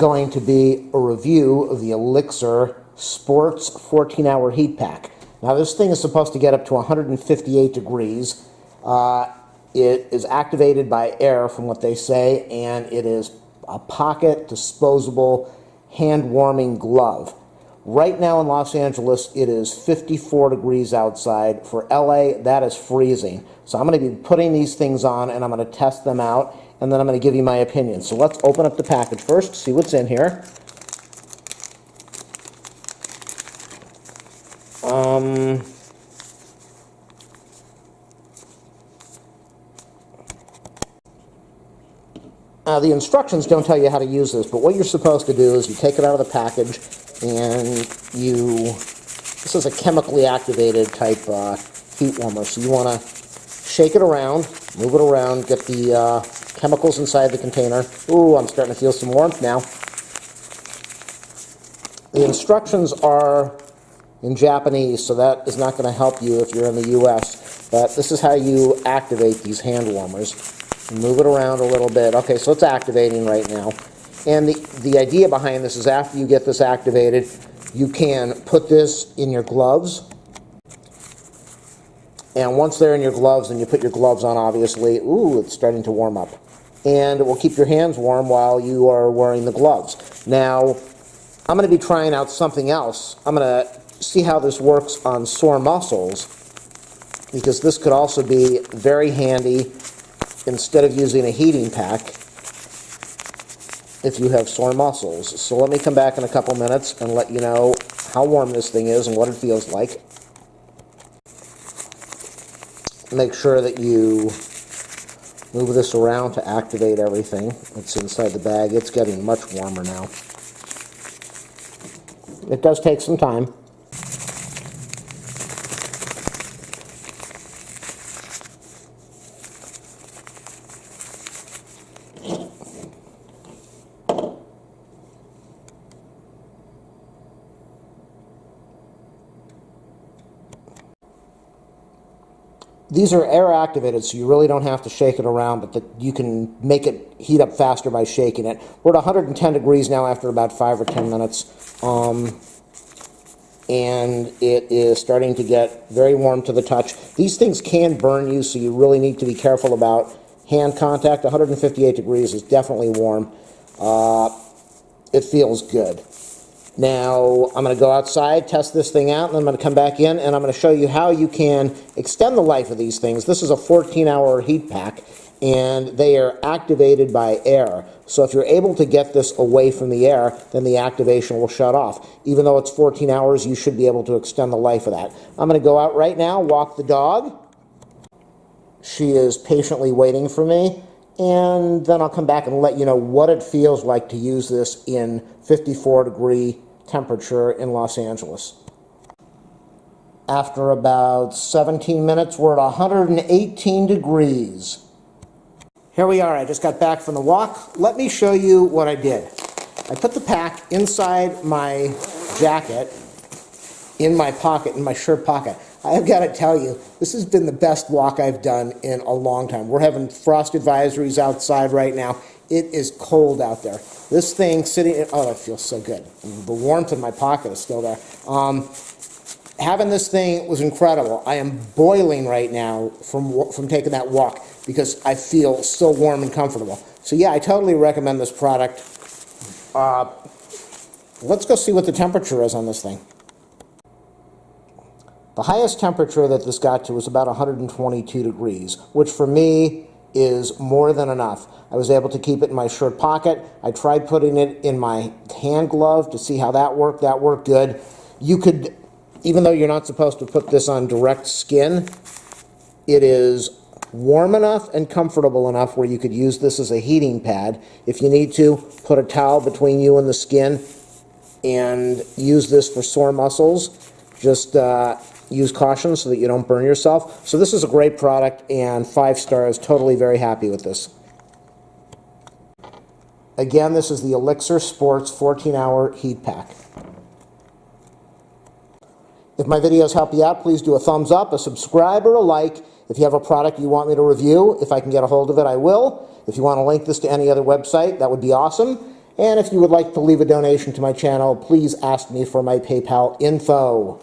going to be a review of the Elixir Sports 14-hour heat pack. Now this thing is supposed to get up to 158 degrees. It is activated by air from what they say, and it is a pocket disposable hand warming glove. Right now in Los Angeles it is 54 degrees outside. For LA that is freezing. So I'm going to be putting these things on and I'm going to test them out, and then I'm going to give you my opinion. So let's open up the package first, see what's in here. The instructions don't tell you how to use this, but what you're supposed to do is you take it out of the package and this is a chemically activated type heat warmer, so you want to shake it around, move it around, get the chemicals inside the container. Ooh, I'm starting to feel some warmth now. The instructions are in Japanese, so that is not going to help you if you're in the US, but this is how you activate these hand warmers. Move it around a little bit. Okay, so it's activating right now. And the idea behind this is after you get this activated, you can put this in your gloves. And once they're in your gloves, and you put your gloves on, obviously, ooh, it's starting to warm up. And it will keep your hands warm while you are wearing the gloves. Now, I'm going to be trying out something else. I'm going to see how this works on sore muscles, because this could also be very handy instead of using a heating pack if you have sore muscles. So let me come back in a couple minutes and let you know how warm this thing is and what it feels like. Make sure that you move this around to activate everything that's inside the bag. It's getting much warmer now. It does take some time. These are air activated, so you really don't have to shake it around, but you can make it heat up faster by shaking it. We're at 110 degrees now after about 5 or 10 minutes, and it is starting to get very warm to the touch. These things can burn you, so you really need to be careful about hand contact. 158 degrees is definitely warm. It feels good. Now, I'm going to go outside, test this thing out, and then I'm going to come back in, and I'm going to show you how you can extend the life of these things. This is a 14-hour heat pack, and they are activated by air. So if you're able to get this away from the air, then the activation will shut off. Even though it's 14 hours, you should be able to extend the life of that. I'm going to go out right now, walk the dog. She is patiently waiting for me. And then I'll come back and let you know what it feels like to use this in 54-degree temperature in Los Angeles. After about 17 minutes, we're at 118 degrees. Here we are. I just got back from the walk. Let me show you what I did. I put the pack inside my jacket, in my pocket, in my shirt pocket. I've got to tell you, this has been the best walk I've done in a long time. We're having frost advisories outside right now. It is cold out there. This thing sitting in, oh, that feels so good. The warmth in my pocket is still there. Having this thing was incredible. I am boiling right now from taking that walk because I feel so warm and comfortable. So yeah, I totally recommend this product. Let's go see what the temperature is on this thing. The highest temperature that this got to was about 122 degrees, which for me is more than enough. I was able to keep it in my shirt pocket. I tried putting it in my hand glove to see how that worked. That worked good. You could, even though you're not supposed to put this on direct skin, it is warm enough and comfortable enough where you could use this as a heating pad. If you need to, put a towel between you and the skin and use this for sore muscles. Just use caution so that you don't burn yourself. So this is a great product, and 5 stars, totally very happy with this. Again, this is the Elixir Sports 14-hour heat pack. If my videos help you out, please do a thumbs up, a subscribe, or a like. If you have a product you want me to review, if I can get a hold of it, I will. If you want to link this to any other website, that would be awesome. And if you would like to leave a donation to my channel, please ask me for my PayPal info.